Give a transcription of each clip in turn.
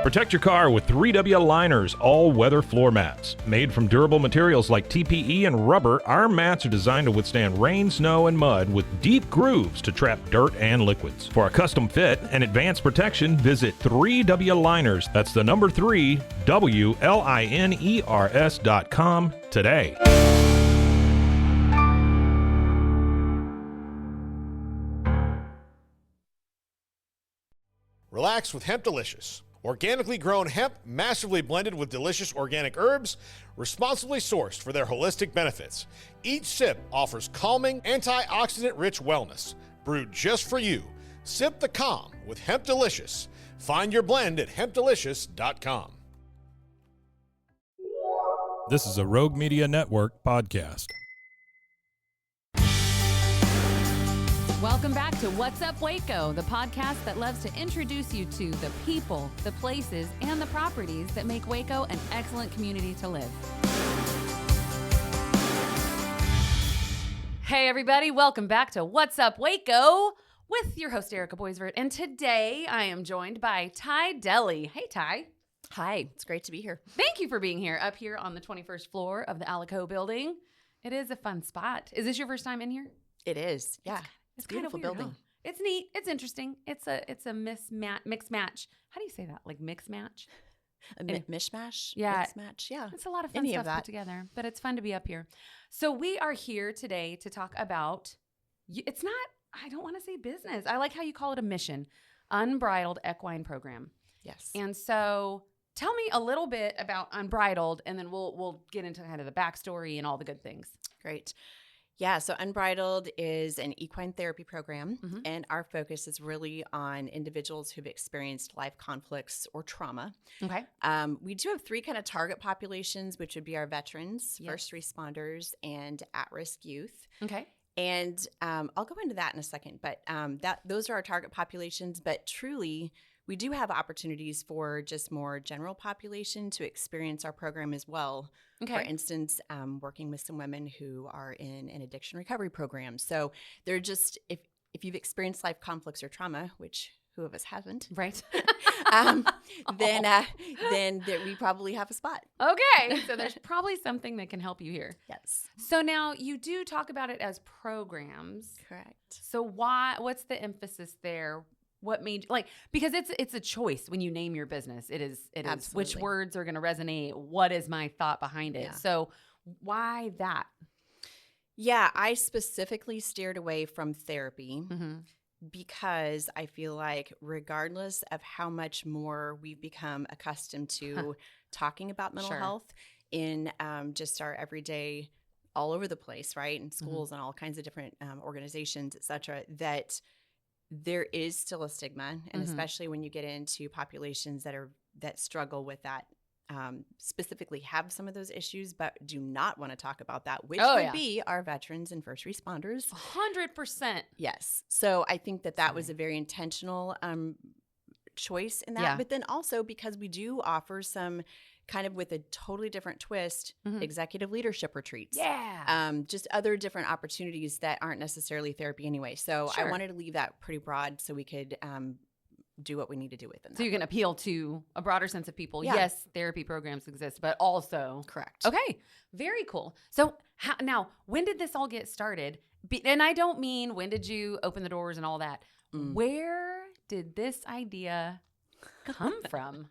Protect your car with 3W Liners all-weather floor mats. Made from durable materials like TPE and rubber, our mats are designed to withstand rain, snow, and mud with deep grooves to trap dirt and liquids. For a custom fit and advanced protection, visit 3W Liners. That's the number 3, WLINERS.com today. Relax with Hemp Delicious. Organically grown hemp, massively blended with delicious organic herbs, responsibly sourced for their holistic benefits. Each sip offers calming, antioxidant-rich wellness. Brewed just for you. Sip the calm with Hemp Delicious. Find your blend at hempdelicious.com. This is a Rogue Media Network podcast. Welcome back to What's Up Waco, the podcast that loves to introduce you to the people, the places, and the properties that make Waco an excellent community to live. Hey everybody, welcome back to What's Up Waco with your host Erica Boisvert. And today I am joined by Ty Delley. Hey Ty. Hi, it's great to be here. Thank you for being here up here on the 21st floor of the Alico building. It is a fun spot. Is this your first time in here? It is, yeah. It's beautiful kind of weird, building. Huh? It's neat. It's interesting. It's a mixed match. How do you say that? Like mixed match? Mishmash? Yeah. Mixmatch? Yeah. It's a lot of fun stuff put together, but it's fun to be up here. So we are here today to talk about, it's not, I don't want to say business. I like how you call it a mission, Unbridled Equine Program. Yes. And so tell me a little bit about Unbridled, and then we'll get into kind of the backstory and all the good things. Great. Yeah, so Unbridled is an equine therapy program, and our focus is really on individuals who've experienced life conflicts or trauma. Okay. We do have three kind of target populations, which would be our veterans, first responders, and at-risk youth. Okay. And I'll go into that in a second, but those are our target populations. But truly, we do have opportunities for just more general population to experience our program as well. Okay. For instance, working with some women who are in an addiction recovery program. So they're just, if you've experienced life conflicts or trauma, which who of us hasn't, right? then we probably have a spot. Okay. So there's probably something that can help you here. Yes. So now you do talk about it as programs. Correct. So what's the emphasis there? What made because it's a choice when you name your business. It is which words are going to resonate. What is my thought behind it? Yeah. So why that? Yeah, I specifically steered away from therapy because I feel like regardless of how much more we've become accustomed to talking about mental health in just our everyday, all over the place, right? In schools and all kinds of different organizations, et cetera, that there is still a stigma, and especially when you get into populations that struggle with that, specifically have some of those issues, but do not want to talk about that, which would be our veterans and first responders. 100%. Yes. So I think that was a very intentional choice in that. Yeah. But then also because we do offer some kind of with a totally different twist, executive leadership retreats. Yeah. Just other different opportunities that aren't necessarily therapy anyway. So I wanted to leave that pretty broad so we could do what we need to do within that. So you can appeal to a broader sense of people. Yeah. Yes, therapy programs exist, but also. Correct. Okay. Very cool. So now, when did this all get started? And I don't mean when did you open the doors and all that. Where did this idea come from?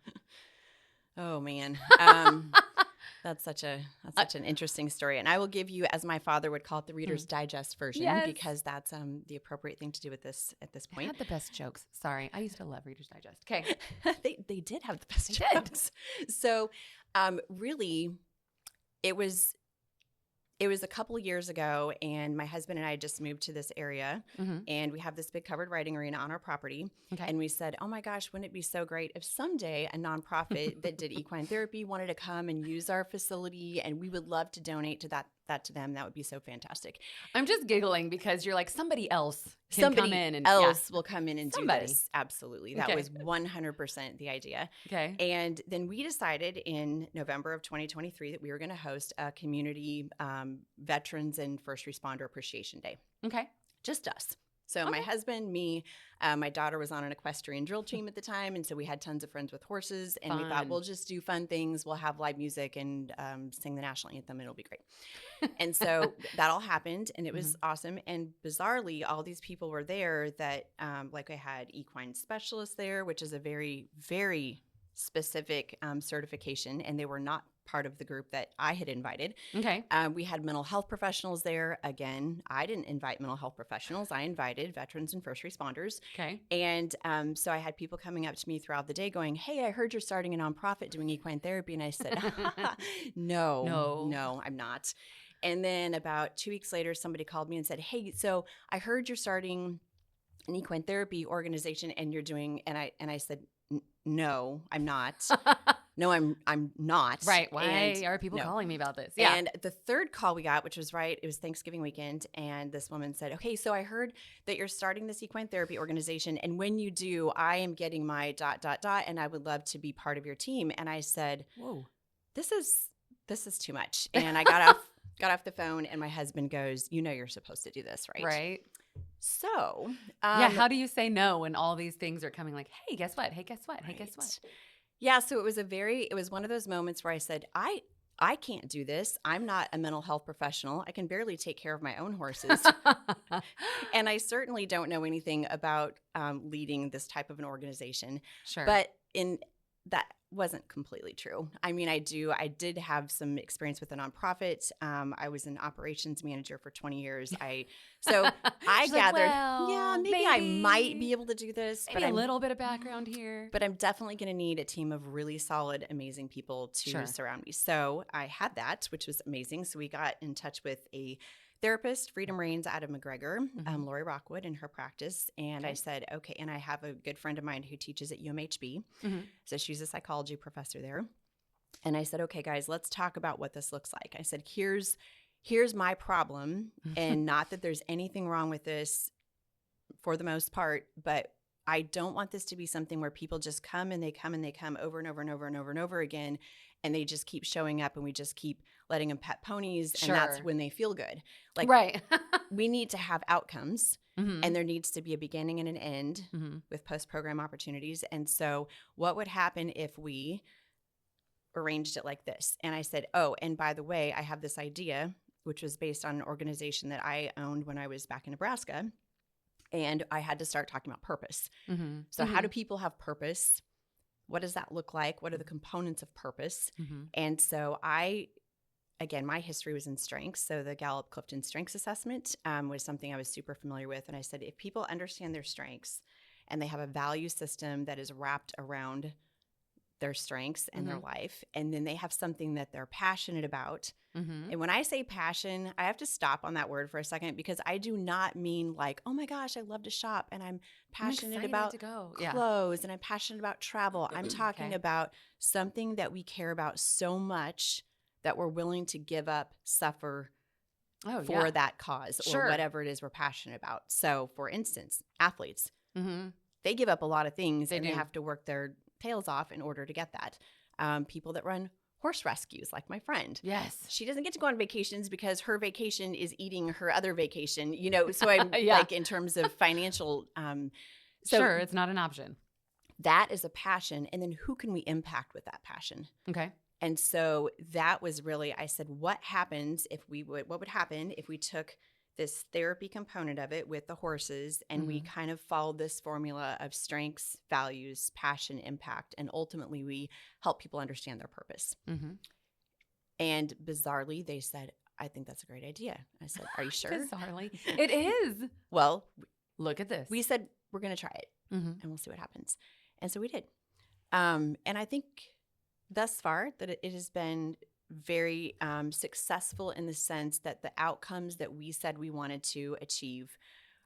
Oh man, that's such an interesting story, and I will give you, as my father would call it, the Reader's Digest version, because that's the appropriate thing to do at this point. They had the best jokes. Sorry, I used to love Reader's Digest. Okay, they did have the best jokes. So, really, it was a couple of years ago, and my husband and I just moved to this area, and we have this big covered riding arena on our property. Okay. And we said, oh my gosh, wouldn't it be so great if someday a nonprofit that did equine therapy wanted to come and use our facility, and we would love to donate to that to them. That would be so fantastic. I'm just giggling because you're like, somebody else will come in and do this. Absolutely. That was 100% the idea. Okay. And then we decided in November of 2023 that we were going to host a community Veterans and First Responder Appreciation Day. Okay. Just us. So my husband, me, my daughter was on an equestrian drill team at the time. And so we had tons of friends with horses. And we thought, we'll just do fun things. We'll have live music and sing the national anthem. It'll be great. And so that all happened. And it was awesome. And bizarrely, all these people were there that, like I had equine specialists there, which is a very, very specific certification. And they were not part of the group that I had invited. Okay. We had mental health professionals there. Again, I didn't invite mental health professionals. I invited veterans and first responders. Okay. And so I had people coming up to me throughout the day going, hey, I heard you're starting a nonprofit doing equine therapy. And I said, no, I'm not. And then about 2 weeks later, somebody called me and said, hey, so I heard you're starting an equine therapy organization and you're doing, and I said, no, I'm not. No, I'm not. Right. Why are people calling me about this? Yeah. And the third call we got, which was it was Thanksgiving weekend, and this woman said, okay, so I heard that you're starting this equine therapy organization, and when you do, I am getting my ... and I would love to be part of your team. And I said, whoa, this is too much. And I got off the phone, and my husband goes, you're supposed to do this, right? Right. So how do you say no when all these things are coming like, hey, guess what? Hey, guess what? Hey, guess what? Yeah, so it was one of those moments where I said, I can't do this. I'm not a mental health professional. I can barely take care of my own horses. And I certainly don't know anything about leading this type of an organization. Sure. But that wasn't completely true. I mean, I did have some experience with a nonprofit. I was an operations manager for 20 years. I gathered, maybe I might be able to do this. Maybe a little bit of background here. But I'm definitely going to need a team of really solid, amazing people to surround me. So I had that, which was amazing. So we got in touch with a therapist, Freedom Reigns out of McGregor, Lori Rockwood in her practice. And I said, okay, and I have a good friend of mine who teaches at UMHB. So she's a psychology professor there. And I said, okay, guys, let's talk about what this looks like. I said, here's my problem. And not that there's anything wrong with this for the most part, but I don't want this to be something where people just come and they come over and over and over and over and over again. And they just keep showing up and we just keep letting them pet ponies. And that's when they feel good. Like, right. We need to have outcomes and there needs to be a beginning and an end with post-program opportunities. And so what would happen if we arranged it like this? And I said, oh, and by the way, I have this idea, which was based on an organization that I owned when I was back in Nebraska. And I had to start talking about purpose. So how do people have purpose? What does that look like? What are the components of purpose? And so again, my history was in strengths. So the Gallup-Clifton Strengths Assessment was something I was super familiar with. And I said, if people understand their strengths and they have a value system that is wrapped around their strengths and their life, and then they have something that they're passionate about. And when I say passion, I have to stop on that word for a second because I do not mean like, oh my gosh, I love to shop and I'm passionate about clothes and I'm passionate about travel. I'm talking about something that we care about so much that we're willing to give up, suffer for that cause or whatever it is we're passionate about. So for instance, athletes, they give up a lot of things and they have to work their tails off in order to get that. People that run horse rescues, like my friend. Yes. She doesn't get to go on vacations because her vacation is eating her other vacation, so I'm like in terms of financial. Sure, it's not an option. That is a passion. And then who can we impact with that passion? Okay. And so that was really, I said, what would happen if we took this therapy component of it with the horses and we kind of followed this formula of strengths, values, passion, impact, and ultimately we help people understand their purpose. And bizarrely, they said, I think that's a great idea. I said, are you sure? Bizarrely. It is. Well, look at this. We said, we're going to try it and we'll see what happens. And so we did. And I think thus far that it has been very successful in the sense that the outcomes that we said we wanted to achieve,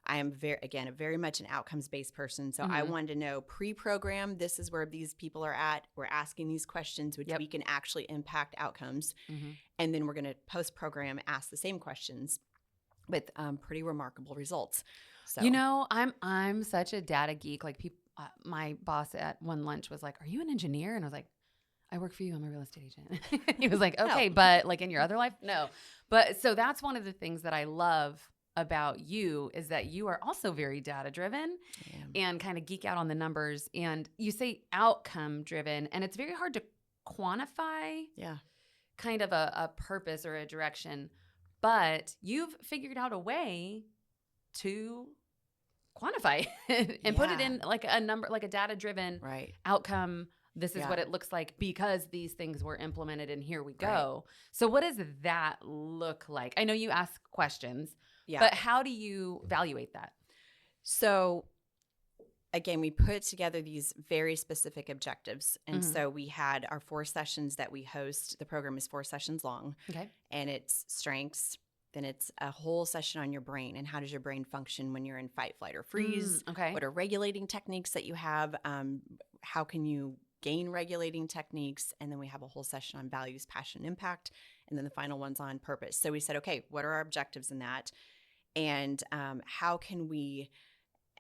I am very much an outcomes-based person. So I wanted to know pre-program, this is where these people are at. We're asking these questions, which we can actually impact outcomes. And then we're going to post-program ask the same questions with pretty remarkable results. So I'm such a data geek. Like my boss at one lunch was like, "Are you an engineer?" And I was like, I work for you. I'm a real estate agent. He was like, okay, but like in your other life? No. But so that's one of the things that I love about you is that you are also very data driven and kind of geek out on the numbers. And you say outcome driven, and it's very hard to quantify kind of a purpose or a direction. But you've figured out a way to quantify and put it in like a number, like a data driven outcome. This is what it looks like because these things were implemented and here we go. Right. So what does that look like? I know you ask questions, but how do you evaluate that? So again, we put together these very specific objectives. And so we had our 4 sessions that we host. The program is 4 sessions long. Okay. And it's strengths. Then it's a whole session on your brain and how does your brain function when you're in fight, flight, or freeze? What are regulating techniques that you have? How can you gain regulating techniques? And then we have a whole session on values, passion, impact. And then the final one's on purpose. So we said, okay, what are our objectives in that? And how can we,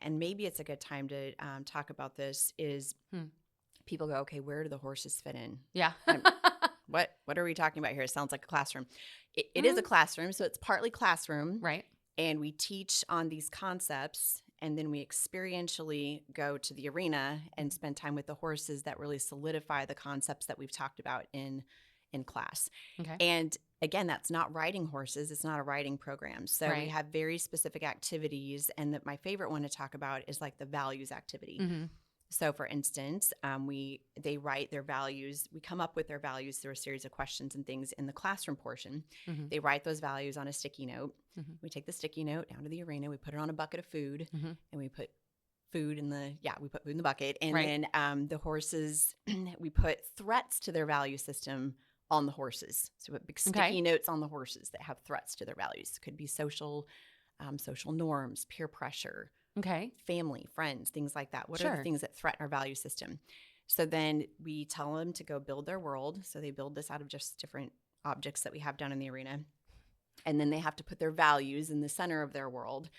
and maybe it's a good time to talk about this, is people go, okay, where do the horses fit in? Yeah. What are we talking about here? It sounds like a classroom. It is a classroom, so it's partly classroom. Right. And we teach on these concepts, and then we experientially go to the arena and spend time with the horses that really solidify the concepts that we've talked about in class. Okay. And again, that's not riding horses. It's not a riding program. So we have very specific activities, and my favorite one to talk about is like the values activity. So for instance, they write their values. We come up with their values through a series of questions and things in the classroom portion. They write those values on a sticky note. We take the sticky note down to the arena. We put it on a bucket of food, and we put food in the bucket. And then the horses, we put threats to their value system on the horses. So we put big sticky notes on the horses that have threats to their values. It could be social norms, peer pressure. Family, friends, things like that. What are the things that threaten our value system? So then we tell them to go build their world. So they build this out of just different objects that we have down in the arena. And then they have to put their values in the center of their world.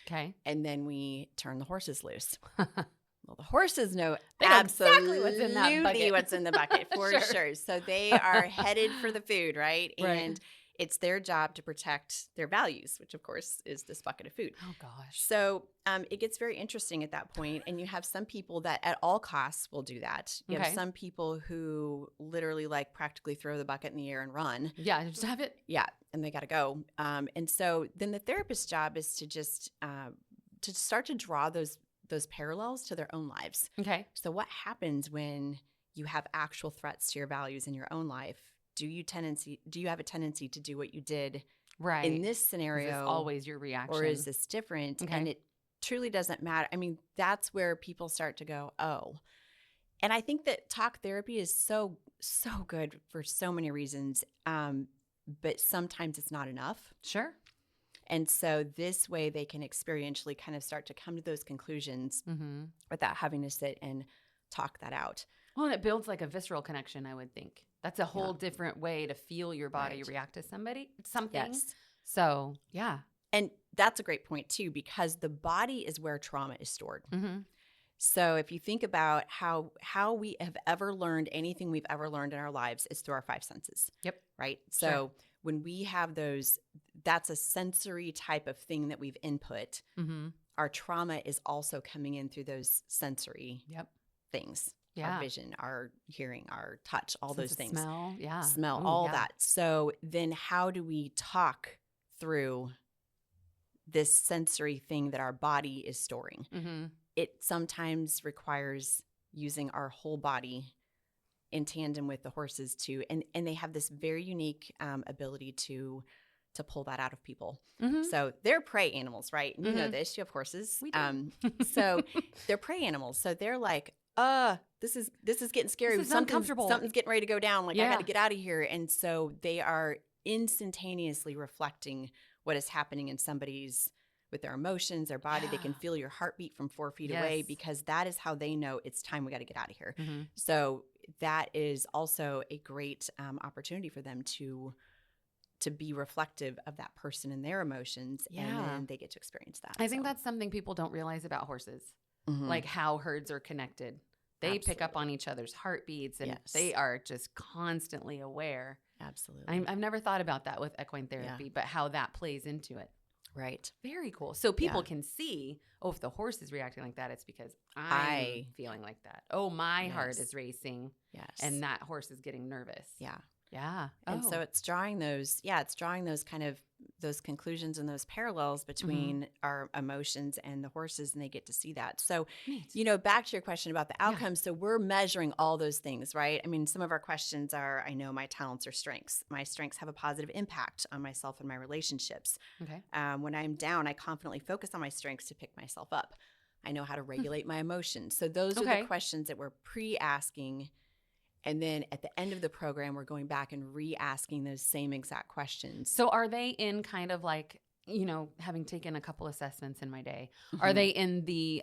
And then we turn the horses loose. Well, the horses know absolutely what's in that bucket. What's in the bucket, for sure. So they are headed for the food, right? And it's their job to protect their values, which of course is this bucket of food. Oh gosh. So it gets very interesting at that point. And you have some people that at all costs will do that. You have some people who literally like practically throw the bucket in the air and run. Yeah, just have it. Yeah, and they got to go. And so then the therapist's job is to just to start to draw those parallels to their own lives. Okay. So what happens when you have actual threats to your values in your own life? Do you have a tendency to do what you did in this scenario? Is this always your reaction? Or is this different? And it truly doesn't matter. I mean, that's where people start to go, oh. And I think that talk therapy is so good for so many reasons, but sometimes it's not enough. Sure. And so this way they can experientially kind of start to come to those conclusions without having to sit and talk that out. Well, and it builds like a visceral connection, I would think. That's a whole different way to feel your body react to something. Yes. So, yeah. And that's a great point too, because the body is where trauma is stored. So if you think about how we have ever learned anything we've ever learned in our lives is through our 5 senses. Yep. Right? So when we have those, that's a sensory type of thing that we've input. Our trauma is also coming in through those sensory things. Yeah. Our vision, our hearing, our touch, all those things. Smell, Smell, all that. So then how do we talk through this sensory thing that our body is storing? It sometimes requires using our whole body in tandem with the horses too. And they have this very unique ability to pull that out of people. So they're prey animals, right? You know this, you have horses. We do. So they're prey animals. So they're like, this is getting scary. This is uncomfortable. Something's getting ready to go down. Like, I got to get out of here. And so they are instantaneously reflecting what is happening in somebody's, with their emotions, their body. They can feel your heartbeat from 4 feet away, because that is how they know it's time. We got to get out of here. So that is also a great opportunity for them to be reflective of that person and their emotions. And then they get to experience that. I think that's something people don't realize about horses. Like how herds are connected. They pick up on each other's heartbeats, and they are just constantly aware. Absolutely. I've never thought about that with equine therapy, but how that plays into it. Right. Very cool. So people can see, oh, if the horse is reacting like that, it's because I'm feeling like that. Oh, my heart is racing. Yes. And that horse is getting nervous. Yeah. Yeah. And so it's drawing those kind of those conclusions and those parallels between our emotions and the horses, and they get to see that. So, back to your question about the outcomes. So we're measuring all those things, right? I mean, some of our questions are, I know my talents or strengths. My strengths have a positive impact on myself and my relationships. Okay. When I'm down, I confidently focus on my strengths to pick myself up. I know how to regulate my emotions. So those are the questions that we're pre-asking. And then at the end of the program, we're going back and re-asking those same exact questions. So are they in kind of like, having taken a couple assessments in my day, are they in the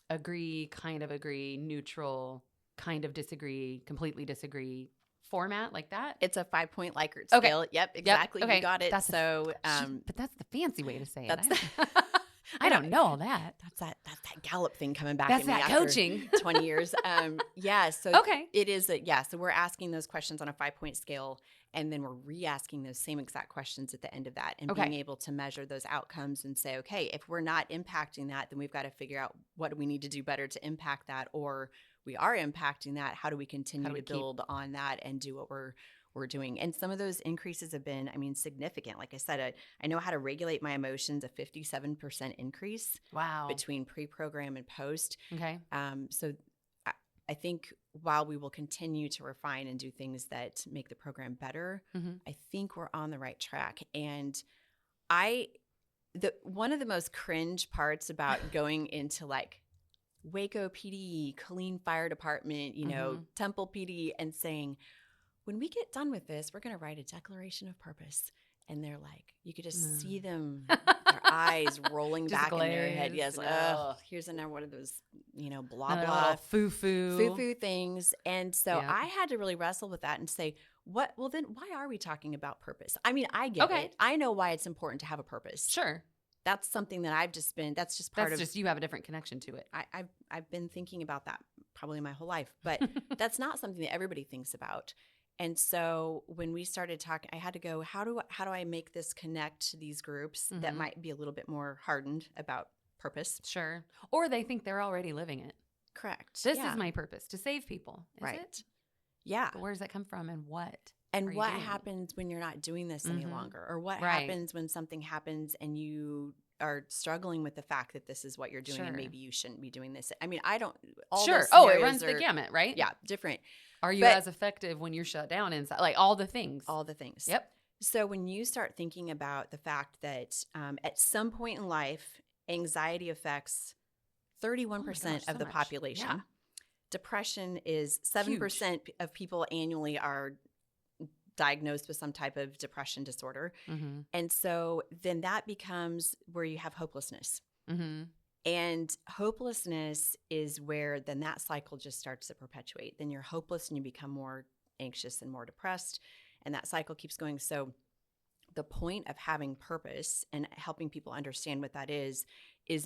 agree, kind of agree, neutral, kind of disagree, completely disagree format like that? It's a 5-point Likert scale. Okay. Yep, exactly. Yep. Okay. You got it. But that's the fancy way to say it. I don't know all that. That's that Gallup thing coming back. That's in me that after coaching. 20 years. So it is so we're asking those questions on a 5-point scale, and then we're re-asking those same exact questions at the end of that, and being able to measure those outcomes and say, okay, if we're not impacting that, then we've got to figure out what do we need to do better to impact that, or we are impacting that. How do we continue to build on that and do what we're doing? And some of those increases have been, significant. Like I said, I know how to regulate my emotions, a 57% increase. Wow. Between pre-program and post. Okay. So I think while we will continue to refine and do things that make the program better, I think we're on the right track. And one of the most cringe parts about going into like Waco PD, Killeen Fire Department, Temple PD, and saying, when we get done with this, we're going to write a declaration of purpose. And they're like, you could just see them, their eyes rolling back in their head. Yes. Here's another one of those, blah, blah. Foo-foo things. And so I had to really wrestle with that and say, well, then why are we talking about purpose? I get it. I know why it's important to have a purpose. Sure. That's something that that's just part of. That's just, you have a different connection to it. I've been thinking about that probably my whole life, but that's not something that everybody thinks about. And so when we started talking, I had to go, how do I make this connect to these groups that might be a little bit more hardened about purpose? Sure. Or they think they're already living it. Correct. This is my purpose, to save people. Is it? Yeah. But where does that come from, and what? And what happens when you're not doing this any longer? Or what happens when something happens and you are struggling with the fact that this is what you're doing and maybe you shouldn't be doing this? I don't. Sure. Oh, it runs the gamut, right? Yeah, different. Are you as effective when you're shut down inside? Like all the things. All the things. Yep. So when you start thinking about the fact that at some point in life, anxiety affects 31% of the population. Yeah. Depression is 7% of people annually are diagnosed with some type of depression disorder. And so then that becomes where you have hopelessness. And hopelessness is where then that cycle just starts to perpetuate. Then you're hopeless and you become more anxious and more depressed, and that cycle keeps going. So the point of having purpose and helping people understand what that is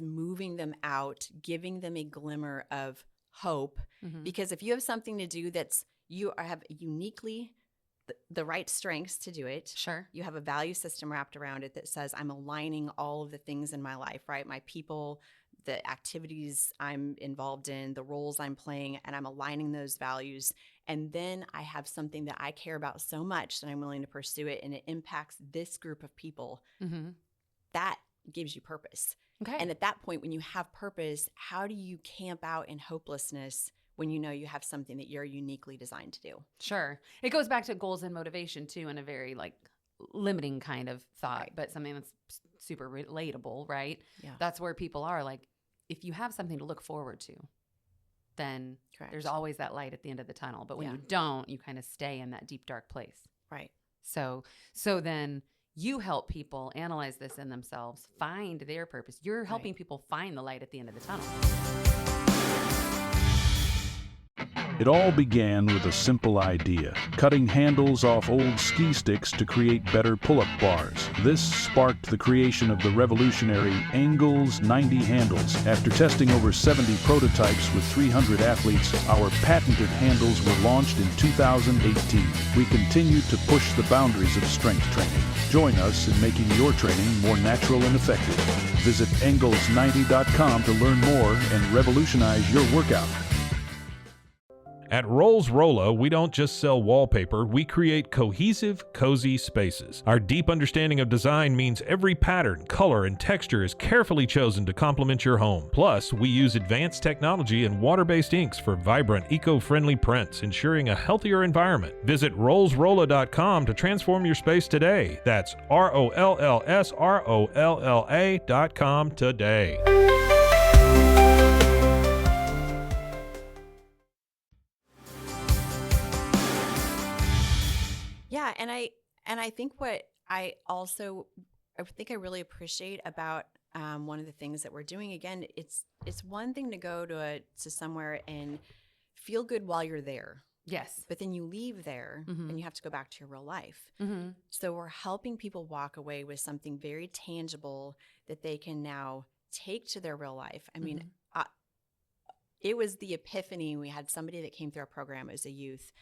moving them out, giving them a glimmer of hope. Because if you have something to do you have uniquely the right strengths to do it. Sure. You have a value system wrapped around it that says I'm aligning all of the things in my life, right? My people, the activities I'm involved in, the roles I'm playing, and I'm aligning those values. And then I have something that I care about so much that I'm willing to pursue it, and it impacts this group of people. That gives you purpose. Okay. And at that point, when you have purpose, how do you camp out in hopelessness when you know you have something that you're uniquely designed to do? Sure. It goes back to goals and motivation too, in a very limiting kind of thought, but something that's super relatable, right? Yeah. That's where people are like, if you have something to look forward to, then there's always that light at the end of the tunnel. But when you don't, you kind of stay in that deep, dark place. Right. So then you help people analyze this in themselves, find their purpose. You're helping people find the light at the end of the tunnel. It all began with a simple idea, cutting handles off old ski sticks to create better pull-up bars. This sparked the creation of the revolutionary Angles 90 handles. After testing over 70 prototypes with 300 athletes, our patented handles were launched in 2018. We continue to push the boundaries of strength training. Join us in making your training more natural and effective. Visit angles90.com to learn more and revolutionize your workout. At Rolls Rolla, we don't just sell wallpaper, we create cohesive, cozy spaces. Our deep understanding of design means every pattern, color, and texture is carefully chosen to complement your home. Plus, we use advanced technology and water-based inks for vibrant, eco-friendly prints, ensuring a healthier environment. Visit rollsrolla.com to transform your space today. That's ROLLSROLLA.com today. Yeah, and I think what I really appreciate about one of the things that we're doing, again, it's one thing to go to somewhere and feel good while you're there. Yes. But then you leave there and you have to go back to your real life. Mm-hmm. So we're helping people walk away with something very tangible that they can now take to their real life. I mean, it was the epiphany. We had somebody that came through our program as a youth,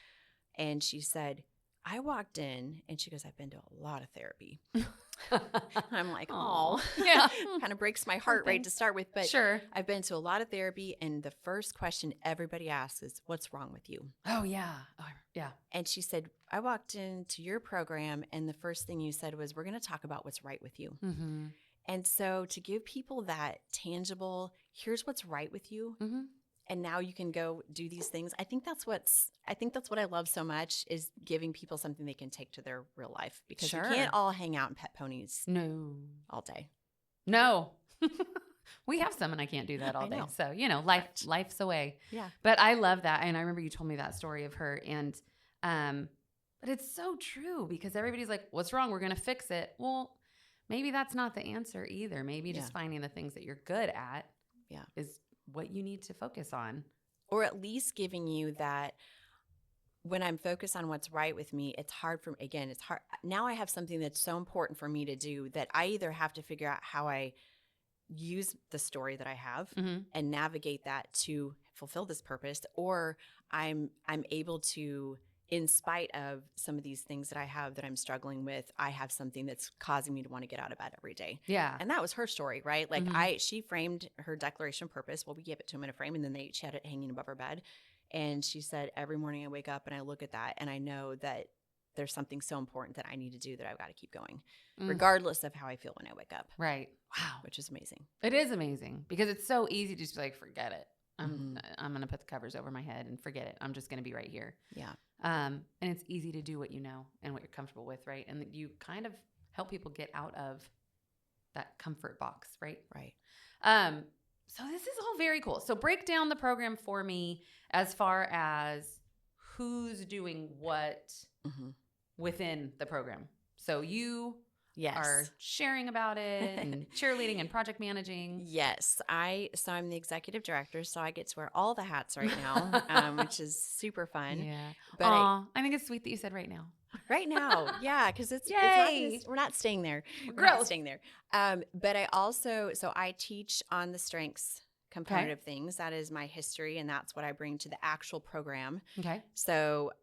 and she said, I walked in and she goes, I've been to a lot of therapy. I'm like, oh, yeah. Kind of breaks my heart right to start with. But sure. I've been to a lot of therapy. And the first question everybody asks is, what's wrong with you? Oh, yeah. Oh, yeah. And she said, I walked into your program and the first thing you said was, we're going to talk about what's right with you. Mm-hmm. And so to give people that tangible, here's what's right with you. Mm-hmm. And now you can go do these things. I think that's what I love so much, is giving people something they can take to their real life, because Sure. we can't all hang out and pet ponies all day. No. We have some, and I can't do that all I day. know. So, life's away. Yeah. But I love that. And I remember you told me that story of her. And, but it's so true, because everybody's like, what's wrong? We're going to fix it. Well, maybe that's not the answer either. Maybe just finding the things that you're good at is what you need to focus on. Or at least giving you that, when I'm focused on what's right with me, it's hard. Now I have something that's so important for me to do that I either have to figure out how I use the story that I have and navigate that to fulfill this purpose, or I'm able to, in spite of some of these things that I have that I'm struggling with, I have something that's causing me to want to get out of bed every day. Yeah. And that was her story, right? Like she framed her declaration of purpose. Well, we gave it to him in a frame, and then she had it hanging above her bed. And she said, every morning I wake up and I look at that and I know that there's something so important that I need to do, that I've got to keep going, regardless of how I feel when I wake up. Right. Wow. Which is amazing. It is amazing, because it's so easy to just be like, forget it. I'm going to put the covers over my head and forget it. I'm just going to be right here. Yeah. And it's easy to do what you know and what you're comfortable with, right? And you kind of help people get out of that comfort box, right? Right. So this is all very cool. So break down the program for me as far as who's doing what within the program. So you are sharing about it and cheerleading and project managing. Yes. So I'm the executive director, so I get to wear all the hats right now, which is super fun. Yeah. But I think it's sweet that you said right now. Right now. Yeah. Cause we're not staying there. We're not staying there. But I teach on the strengths component of things. That is my history, and that's what I bring to the actual program. Okay. So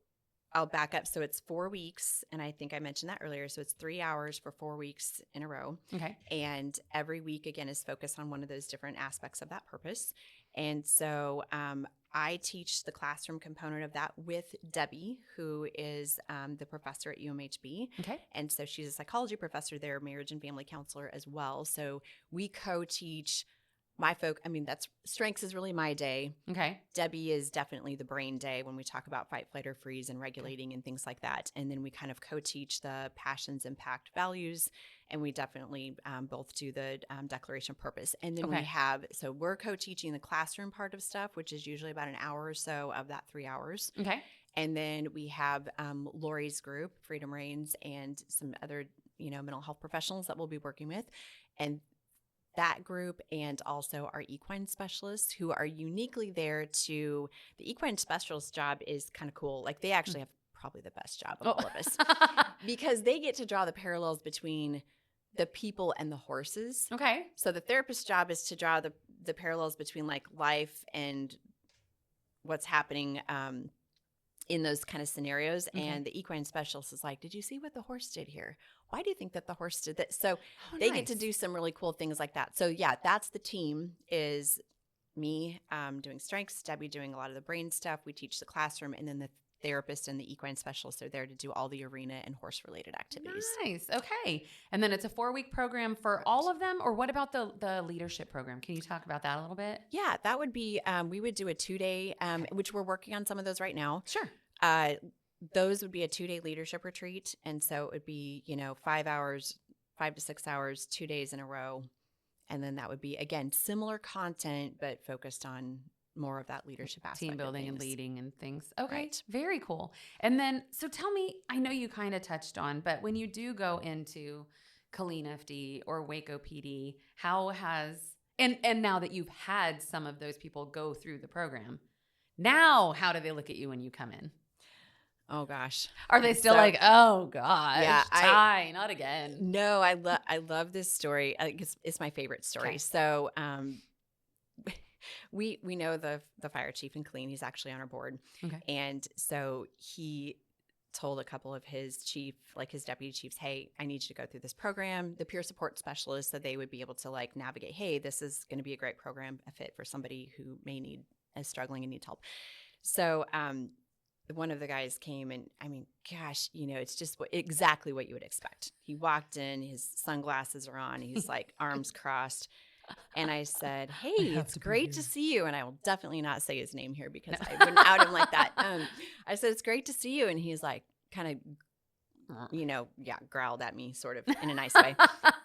I'll back up. So it's 4 weeks, and I think I mentioned that earlier. So it's 3 hours for 4 weeks in a row. Okay. And every week, again, is focused on one of those different aspects of that purpose. And so I teach the classroom component of that with Debbie, who is the professor at UMHB. Okay. And so she's a psychology professor there, marriage and family counselor as well. So we co-teach that's strengths is really my day. Okay. Debbie is definitely the brain day when we talk about fight, flight, or freeze and regulating and things like that. And then we kind of co-teach the passions, impact, values, and we definitely both do the declaration of purpose. And then we're co-teaching the classroom part of stuff, which is usually about an hour or so of that 3 hours. Okay. And then we have Lori's group, Freedom Reigns, and some other mental health professionals that we'll be working with. And that group and also our equine specialists who are uniquely there to – the equine specialist job is kind of cool. Like they actually have probably the best job of all of us because they get to draw the parallels between the people and the horses. Okay. So the therapist's job is to draw the parallels between like life and what's happening in those kind of scenarios. Okay. And the equine specialist is like, did you see what the horse did here? Why do you think that the horse did that? So they get to do some really cool things like that. So yeah, that's the team is me doing strengths, Debbie doing a lot of the brain stuff. We teach the classroom, and then the therapist and the equine specialist are there to do all the arena and horse related activities. Nice. Okay. And then it's a 4-week program for all of them, or what about the leadership program? Can you talk about that a little bit? Yeah, that would be, we would do a 2-day, which we're working on some of those right now. Sure. Those would be a 2-day leadership retreat. And so it would be, 5 to 6 hours, 2 days in a row. And then that would be, again, similar content, but focused on more of that leadership aspect. Team building and leading and things. Okay. Right. Very cool. And then, so tell me, I know you kind of touched on, but when you do go into Killeen FD or Waco PD, how has, and now that you've had some of those people go through the program, now how do they look at you when you come in? Oh gosh. Are they still like, oh gosh, yeah, Ty, not again? No, I love this story. It's my favorite story. Okay. So, we know the fire chief in Killeen. He's actually on our board. Okay. And so he told a couple of his his deputy chiefs, hey, I need you to go through this program. The peer support specialists said they would be able to like navigate, hey, this is going to be a great program, a fit for somebody who is struggling and needs help. So, one of the guys came and I mean, gosh, it's just exactly what you would expect. He walked in, his sunglasses are on, he's like arms crossed. And I said, hey, it's great to see you. And I will definitely not say his name here because I wouldn't out him like that. I said, it's great to see you. And he's like kind of, growled at me sort of in a nice way.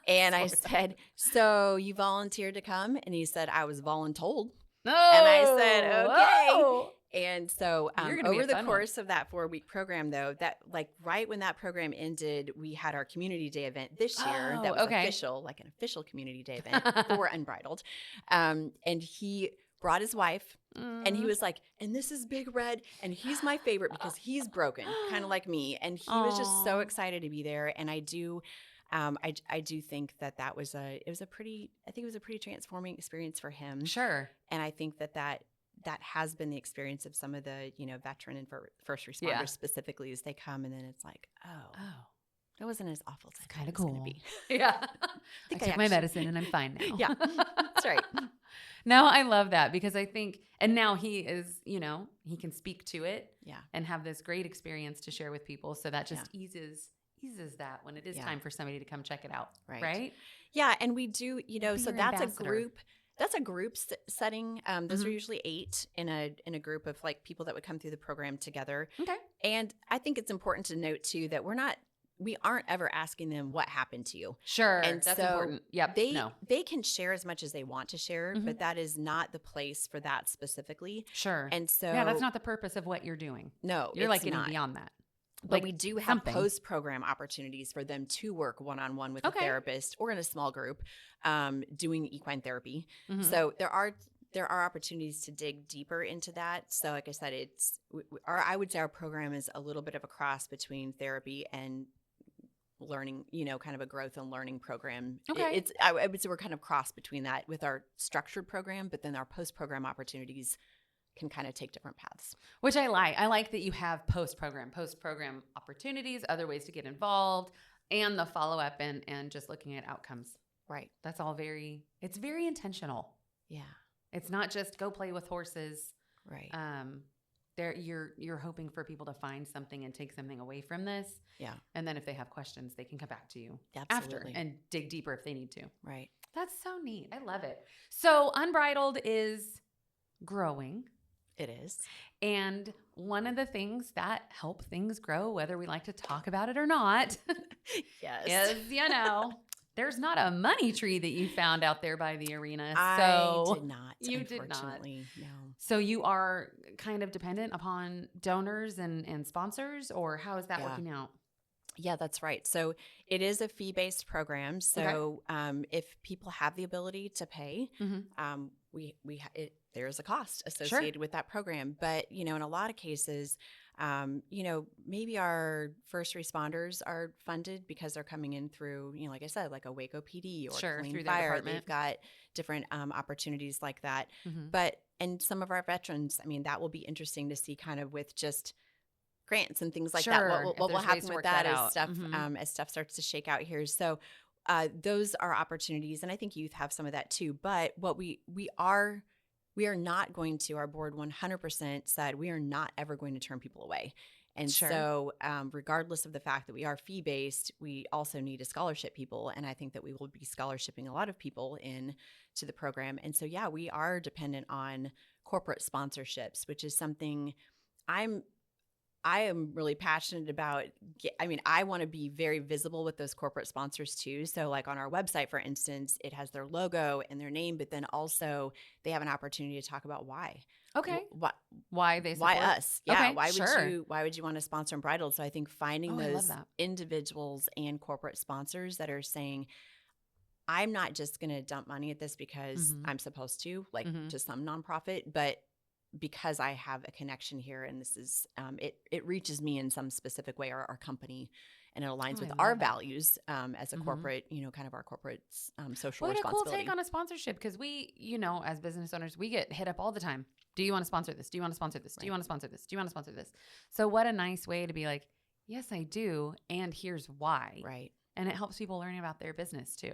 And I said, so you volunteered to come? And he said, I was voluntold. No. And I said, okay. Whoa. And so over the course of that 4-week program, though, that like right when that program ended, we had our community day event this year that was official, like an official community day event for Unbridled. And he brought his wife and he was like, and this is Big Red and he's my favorite because he's broken, kind of like me. And he was just so excited to be there. And I do think that was a pretty transforming experience for him. Sure. And I think that has been the experience of some of the, veteran and first responders specifically as they come and then it's like, oh, it wasn't as awful as kind of cool. Be. Yeah. I took my medicine and I'm fine now. Yeah, that's right. No, I love that because I think, and now he is, he can speak to it and have this great experience to share with people. So that just eases that when it is time for somebody to come check it out. Right? Yeah. And we do, so that's a group. That's a group setting. Those are usually 8 in a group of like people that would come through the program together. Okay. And I think it's important to note too that we aren't ever asking them what happened to you. Sure. And that's so important. Yep. They can share as much as they want to share, but that is not the place for that specifically. Sure. And so that's not the purpose of what you're doing. No, you're like getting beyond that. But we do have post-program opportunities for them to work one-on-one with a therapist or in a small group doing equine therapy. Mm-hmm. So there are opportunities to dig deeper into that. So like I said, I would say our program is a little bit of a cross between therapy and learning, kind of a growth and learning program. Okay. I would say we're kind of cross between that with our structured program, but then our post-program opportunities can kind of take different paths. Which I like. I like that you have post-program opportunities, other ways to get involved, and the follow-up and just looking at outcomes. Right. That's all it's very intentional. Yeah. It's not just go play with horses. Right. You're hoping for people to find something and take something away from this. Yeah. And then if they have questions, they can come back to you Absolutely. after and dig deeper if they need to. Right. That's so neat. I love it. So Unbridled is growing. It is. And one of the things that help things grow, whether we like to talk about it or not, is, there's not a money tree that you found out there by the arena. I did not. You did not. No. So you are kind of dependent upon donors and sponsors, or how is that working out? Yeah, that's right. So it is a fee-based program. So if people have the ability to pay, there is a cost associated with that program. But, in a lot of cases, maybe our first responders are funded because they're coming in through, like I said, like a Waco PD or Clean Fire. They've got different opportunities like that. And some of our veterans, that will be interesting to see kind of with just grants and things like that. What will happen with that as stuff starts to shake out here. So those are opportunities, and I think youth have some of that too. But what we are not going to, our board 100% said we are not ever going to turn people away. And so regardless of the fact that we are fee-based, we also need to scholarship people. And I think that we will be scholarshiping a lot of people in to the program. And so, we are dependent on corporate sponsorships, which is something I am really passionate about. I want to be very visible with those corporate sponsors too. So like on our website, for instance, it has their logo and their name, but then also they have an opportunity to talk about why. Okay. Why they support? Why us? Yeah. Okay, why would you want to sponsor Unbridled? So I think finding those individuals and corporate sponsors that are saying, I'm not just going to dump money at this because I'm supposed to, like to some nonprofit, but because I have a connection here, and this is it reaches me in some specific way, our company, and it aligns with our values as a corporate, kind of our corporate social responsibility. What a cool take on a sponsorship, because we, as business owners, we get hit up all the time. Do you want to sponsor this? Do you want to sponsor this? Do you want to sponsor this? Do you want to sponsor this? So what a nice way to be like, yes, I do, and here's why. Right. And it helps people learn about their business too.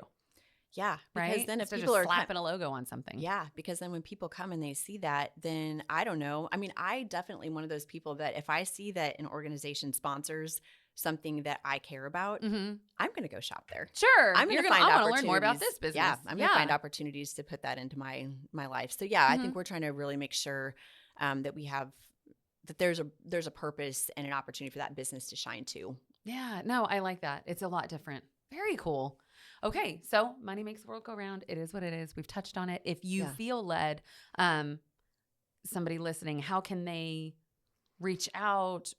Yeah, because then if instead people of are slapping a logo on something. Yeah, because then when people come and they see that, then I don't know. I definitely one of those people that if I see that an organization sponsors something that I care about, I'm going to go shop there. Sure, I'm going to find opportunities. I want to learn more about this business. Yeah, I'm going to find opportunities to put that into my life. So I think we're trying to really make sure that we have that there's a purpose and an opportunity for that business to shine too. Yeah, no, I like that. It's a lot different. Very cool. Okay, so money makes the world go round. It is what it is. We've touched on it. If you feel led, somebody listening, how can they reach out,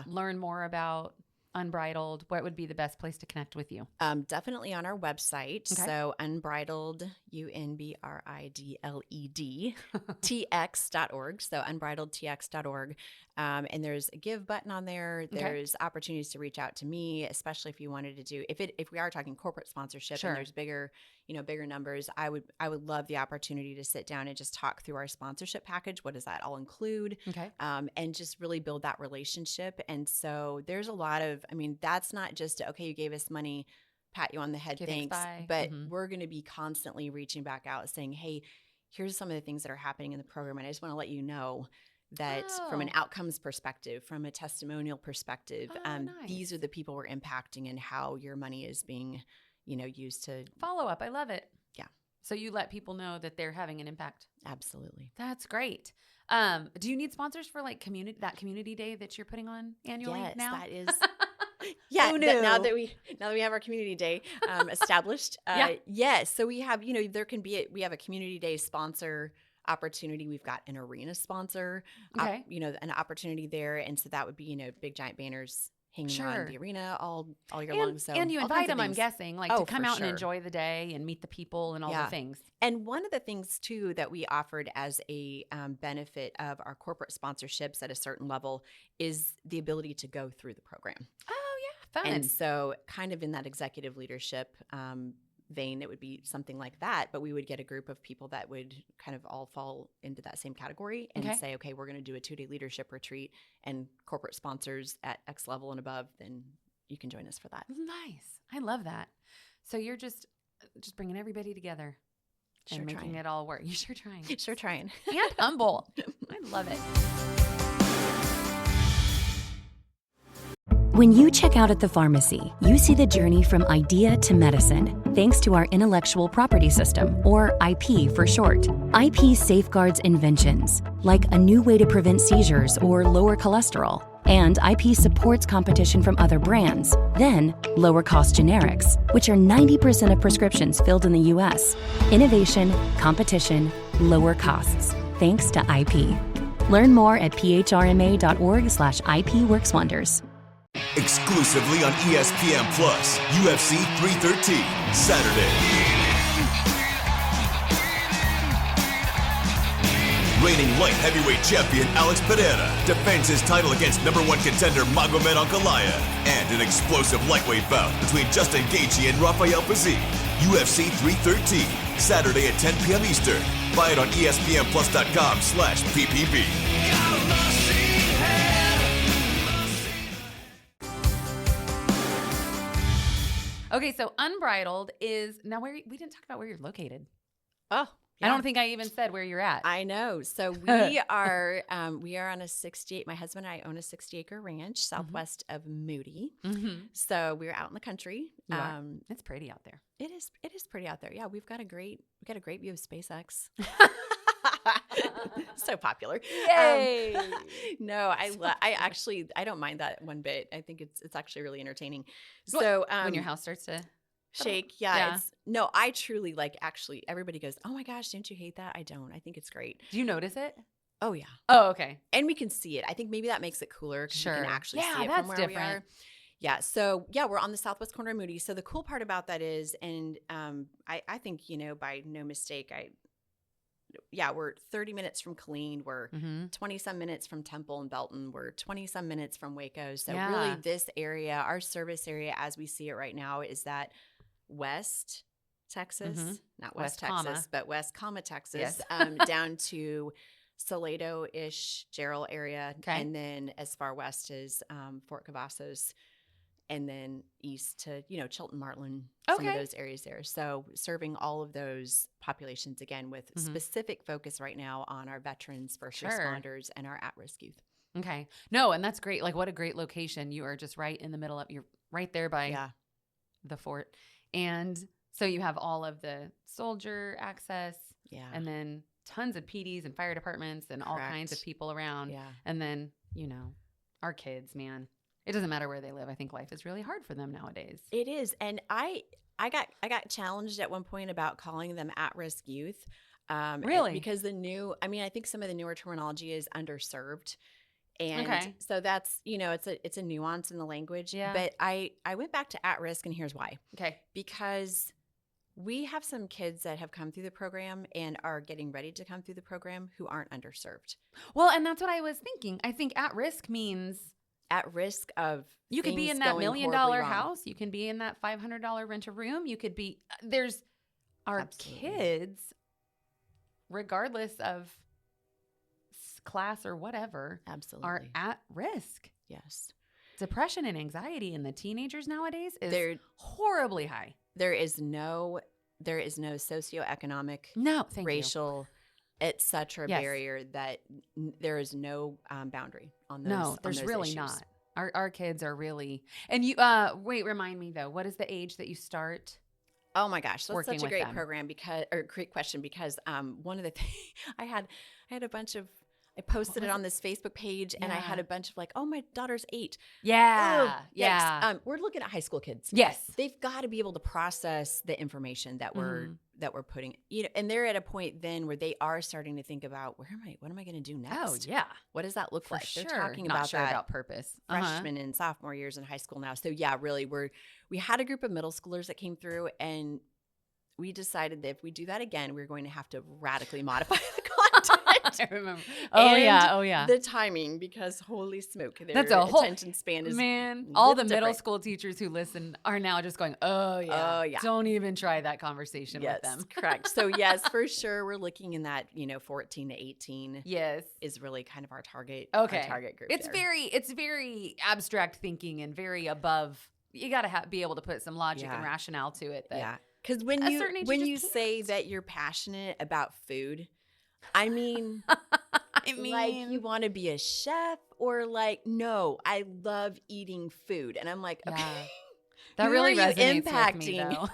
learn more about Unbridled? What would be the best place to connect with you? Definitely on our website. Okay. So Unbridled, UNBRIDLED, TX.org. So unbridledtx.org. And there's a give button on there. There's opportunities to reach out to me, especially if you wanted to do, if we are talking corporate sponsorship and there's bigger numbers, I would love the opportunity to sit down and just talk through our sponsorship package. What does that all include? Okay. And just really build that relationship. And so there's a lot of, that's not just, okay, you gave us money, pat you on the head, thanks. But we're going to be constantly reaching back out saying, hey, here's some of the things that are happening in the program. And I just want to let you know that from an outcomes perspective, from a testimonial perspective, nice. These are the people we're impacting and how your money is being, used to follow up. I love it. Yeah. So you let people know that they're having an impact. Absolutely. That's great. Do you need sponsors for like community day that you're putting on annually now? Yes, that is. Yeah. Now that we have our community day established. Yes. So we have, we have a community day sponsor opportunity. We've got an arena sponsor, an opportunity there. And so that would be, big giant banners hanging around the arena all year long. So and you invite them, I'm guessing, to come out and enjoy the day and meet the people and all the things. And one of the things too that we offered as a benefit of our corporate sponsorships at a certain level is the ability to go through the program. Oh yeah, fun. And so kind of in that executive leadership vein, it would be something like that, but we would get a group of people that would kind of all fall into that same category and say, okay, we're going to do a 2-day leadership retreat, and corporate sponsors at X level and above, then you can join us for that. Nice. I love that. So you're just bringing everybody together and making it all work. You're sure trying. Sure trying. And humble. I love it. When you check out at the pharmacy, you see the journey from idea to medicine, thanks to our intellectual property system, or IP for short. IP safeguards inventions, like a new way to prevent seizures or lower cholesterol. And IP supports competition from other brands, then lower cost generics, which are 90% of prescriptions filled in the U.S. Innovation, competition, lower costs, thanks to IP. Learn more at phrma.org/IP works wonders. exclusively on ESPN Plus. UFC 313, Saturday. Reigning light heavyweight champion Alex Pereira defends his title against number 1 contender Magomed Ankalaev, and an explosive lightweight bout between Justin Gaethje and Rafael Fiziev. UFC 313, Saturday at 10 p.m. Eastern. Buy it on ESPNplus.com/PPV. Okay, so Unbridled is now where we didn't talk about where you're located. Oh, yeah. I don't think I even said where you're at. I know. So we are on a 68. My husband and I own a 60-acre ranch southwest of Moody. Mm-hmm. So we're out in the country. It's pretty out there. It is pretty out there. Yeah, we've got a great view of SpaceX. So popular. Yay! No, I don't mind that one bit. I think it's actually really entertaining. So when your house starts to shake, I truly actually everybody goes, "Oh my gosh, didn't you hate that?" I don't. I think it's great. Do you notice it? Oh yeah. Oh, okay. And we can see it. I think maybe that makes it cooler because you can actually see it from where we are. Yeah. So we're on the southwest corner of Moody. So the cool part about that is, and I think, by no mistake, we're 30 minutes from Killeen. We're 20-some minutes from Temple and Belton. We're 20-some minutes from Waco. So really this area, our service area as we see it right now, is that West Texas, not West Texas, but West, Texas, down to Salado-ish, Jarrell area. Okay. And then as far west as Fort Cavazos, and then east to, Chilton, Martland, some of those areas there. So serving all of those populations, again, with specific focus right now on our veterans, first responders, and our at-risk youth. Okay. No, and that's great. What a great location. You are just right in the middle of, you're right there by the fort. And so you have all of the soldier access and then tons of PDs and fire departments and all kinds of people around. Yeah. And then, our kids, man. It doesn't matter where they live. I think life is really hard for them nowadays. It is. And I got challenged at one point about calling them at-risk youth. Really? Because I think some of the newer terminology is underserved. And so that's, it's a nuance in the language. Yeah. But I went back to at-risk, and here's why. Okay. Because we have some kids that have come through the program and are getting ready to come through the program who aren't underserved. Well, and that's what I was thinking. I think at-risk means at risk of you could be in that $1 million house. You can be in that $500 rent a room. You could be our kids, regardless of class or whatever, are at risk. Yes. Depression and anxiety in the teenagers nowadays is horribly high. There is no socioeconomic, racial, etc. barrier that there is no boundary on those. No, there's really issues. Not. Our kids are really, and you remind me though, what is the age that you start? Oh my gosh, that's such a great program great question because one of the things I had a bunch of. I posted it on this Facebook page, and I had a bunch of oh, my daughter's 8. Yeah, we're looking at high school kids. Yes, they've got to be able to process the information that we're putting. And they're at a point then where they are starting to think about what am I going to do next? Oh yeah, what does that look like? Sure. They're talking Not about sure that about purpose. Freshman and sophomore years in high school now. So really, we had a group of middle schoolers that came through, and we decided that if we do that again, we're going to have to radically modify the content. I remember. Oh yeah. The timing, because holy smoke, their that's a whole attention span is all the middle school teachers who listen are now just going, oh yeah. Don't even try that conversation with them. Correct. So yes, for sure, we're looking in that 14 to 18. Yes, is really kind of our target. Okay, our target group. It's very abstract thinking and very above. You got to be able to put some logic and rationale to it. Because when you say that you're passionate about food, I mean, you want to be a chef or no, I love eating food. And I'm like, okay, that really resonates with me, though.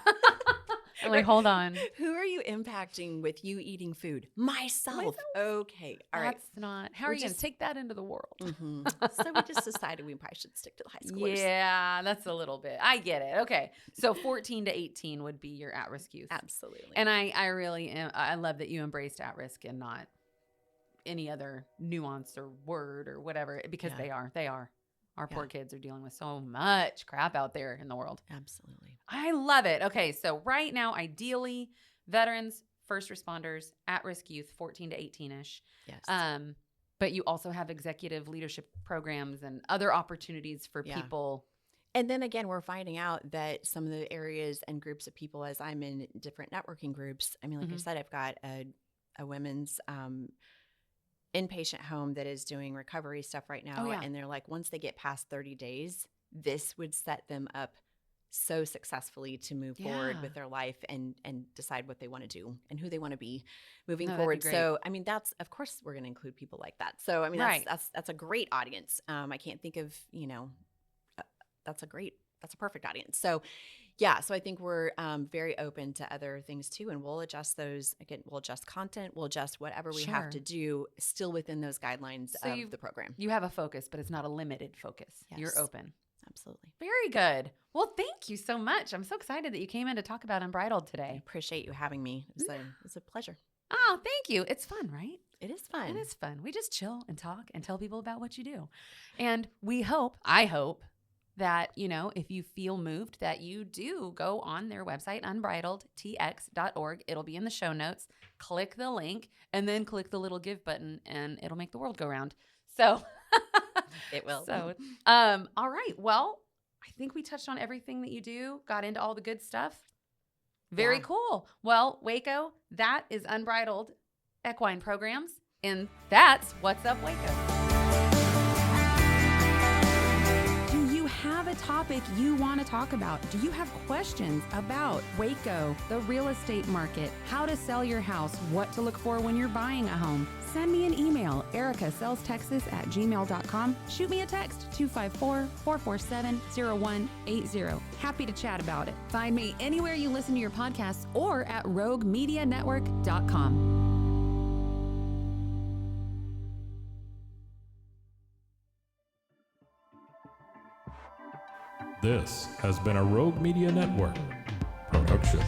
I'm like, hold on. Who are you impacting with you eating food? Myself. Okay. All right. That's not. How are you going to take that into the world? Mm-hmm. So we just decided we probably should stick to the high schoolers. Yeah, that's a little bit. I get it. Okay. So 14 to 18 would be your at-risk youth. Absolutely. And I really am. I love that you embraced at-risk and not any other nuance or word or whatever, because they are. Our poor kids are dealing with so much crap out there in the world. Absolutely. I love it. Okay, so right now, ideally, veterans, first responders, at-risk youth, 14 to 18-ish. Yes. But you also have executive leadership programs and other opportunities for people. And then again, we're finding out that some of the areas and groups of people, as I'm in different networking groups, I mean, like I said, I've got a women's inpatient home that is doing recovery stuff right now. And they're like, once they get past 30 days, this would set them up so successfully to move forward with their life and decide what they want to do and who they want to be moving forward. So, I mean, that's, of course, we're going to include people like that. So, I mean, that's a great audience. I can't think of, that's a perfect audience. So, so I think we're very open to other things too. And we'll adjust those. Again, we'll adjust content. We'll adjust whatever we have to do still within those guidelines of the program. You have a focus, but it's not a limited focus. Yes. You're open. Absolutely. Very good. Well, thank you so much. I'm so excited that you came in to talk about Unbridled today. I appreciate you having me. It's a pleasure. Oh, thank you. It's fun, right? It is fun. It is fun. We just chill and talk and tell people about what you do. And I hope that, if you feel moved, that you do go on their website, unbridledtx.org. It'll be in the show notes. Click the link and then click the little give button and it'll make the world go round. So it will. So, all right. Well, I think we touched on everything that you do, got into all the good stuff. Very cool. Well, Waco, that is Unbridled Equine Programs. And that's What's Up, Waco. Have a topic you want to talk about? Do you have questions about Waco, the real estate market, how to sell your house, what to look for when you're buying a home? Send me an email, ericasellstexas@gmail.com. Shoot me a text, 254-447-0180. Happy to chat about it. Find me anywhere you listen to your podcasts or at roguemedianetwork.com. This has been a Rogue Media Network production.